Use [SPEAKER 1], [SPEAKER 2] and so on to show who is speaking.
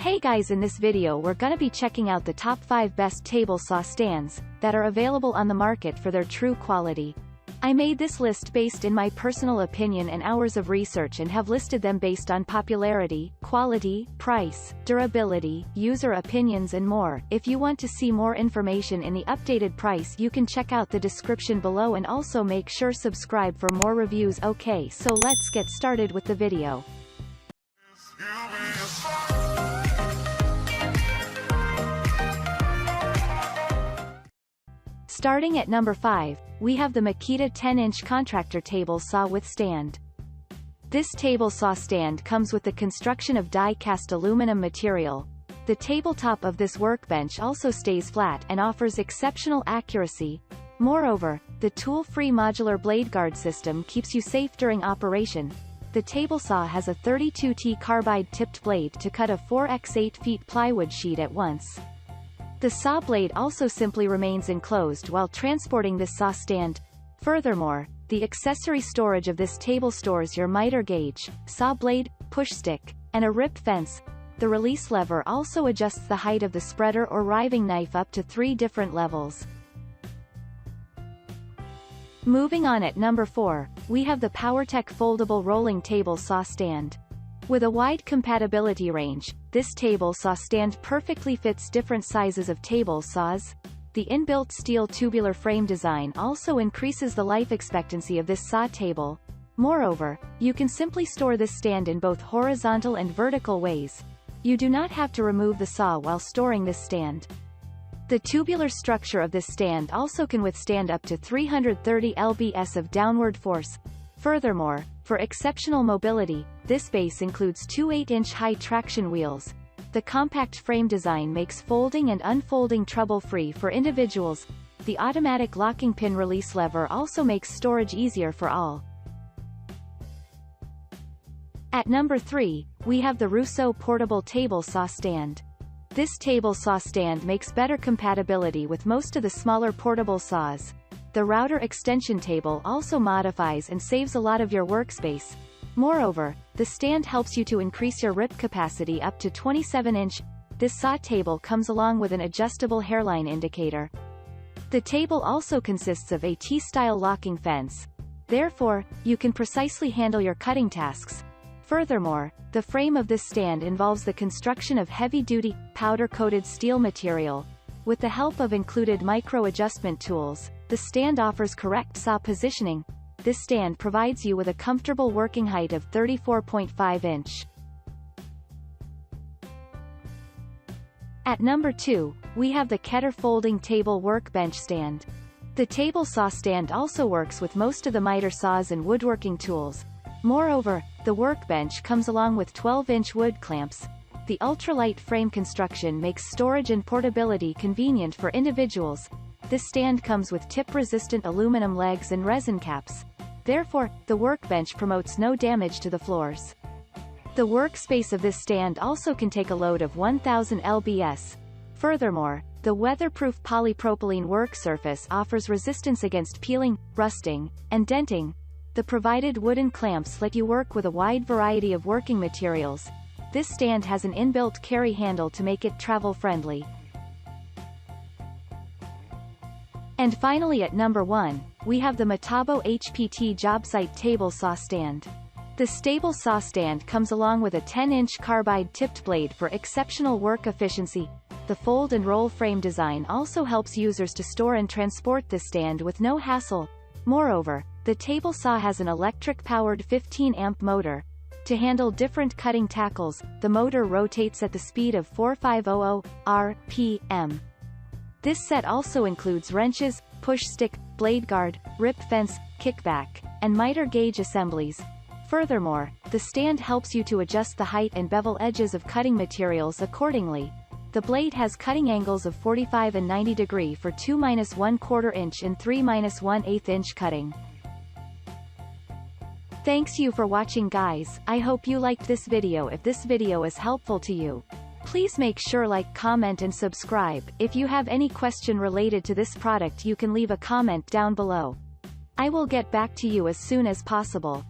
[SPEAKER 1] Hey guys, in this video we're gonna be checking out the top 5 best table saw stands that are available on the market for their true quality. I made this list based in my personal opinion and hours of research and have listed them based on popularity, quality, price, durability, user opinions and more. If you want to see more information in the updated price, you can check out the description below and also make sure subscribe for more reviews. Okay, so let's get started with the video. Starting at number 5, we have the Makita 10-inch Contractor table saw with stand. This table saw stand comes with the construction of die-cast aluminum material. The tabletop of this workbench also stays flat and offers exceptional accuracy. Moreover, the tool-free modular blade guard system keeps you safe during operation. The table saw has a 32T carbide-tipped blade to cut a 4x8 feet plywood sheet at once. The saw blade also simply remains enclosed while transporting this saw stand. Furthermore, the accessory storage of this table stores your miter gauge, saw blade, push stick, and a rip fence. The release lever also adjusts the height of the spreader or riving knife up to 3 different levels. Moving on, at number 4, we have the POWERTEC Foldable Rolling Table Saw Stand. With a wide compatibility range, this table saw stand perfectly fits different sizes of table saws. The inbuilt steel tubular frame design also increases the life expectancy of this saw table. Moreover, you can simply store this stand in both horizontal and vertical ways. You do not have to remove the saw while storing this stand. The tubular structure of this stand also can withstand up to 330 lbs of downward force. Furthermore, for exceptional mobility, this base includes 2 8-inch high traction wheels. The compact frame design makes folding and unfolding trouble-free for individuals. The automatic locking pin release lever also makes storage easier for all. At number 3, we have the Rousseau Portable Table Saw Stand. This table saw stand makes better compatibility with most of the smaller portable saws. The router extension table also modifies and saves a lot of your workspace. Moreover, the stand helps you to increase your rip capacity up to 27-inch. This saw table comes along with an adjustable hairline indicator. The table also consists of a T-style locking fence. Therefore, you can precisely handle your cutting tasks. Furthermore, the frame of this stand involves the construction of heavy-duty, powder-coated steel material. With the help of included micro-adjustment tools, the stand offers correct saw positioning. This stand provides you with a comfortable working height of 34.5 inch. At number 2, we have the Keter Folding Table Workbench Stand. The table saw stand also works with most of the miter saws and woodworking tools. Moreover, the workbench comes along with 12-inch wood clamps. The ultralight frame construction makes storage and portability convenient for individuals. This stand comes with tip-resistant aluminum legs and resin caps. Therefore, the workbench promotes no damage to the floors. The workspace of this stand also can take a load of 1000 lbs. Furthermore, the weatherproof polypropylene work surface offers resistance against peeling, rusting, and denting. The provided wooden clamps let you work with a wide variety of working materials. This stand has an inbuilt carry handle to make it travel-friendly. And finally, at number 1, we have the Metabo HPT Jobsite Table Saw Stand. This table saw stand comes along with a 10-inch carbide-tipped blade for exceptional work efficiency. The fold and roll frame design also helps users to store and transport this stand with no hassle. Moreover, the table saw has an electric-powered 15-amp motor. To handle different cutting tackles, the motor rotates at the speed of 4500 rpm. This set also includes wrenches, push stick, blade guard, rip fence, kickback, and miter gauge assemblies. Furthermore, the stand helps you to adjust the height and bevel edges of cutting materials accordingly. The blade has cutting angles of 45 and 90 degree for 2-1/4 inch and 3-1/8 inch cutting. Thanks you for watching, guys. I hope you liked this video. If this video is helpful to you, please make sure like, comment and subscribe. If you have any question related to this product, you can leave a comment down below. I will get back to you as soon as possible.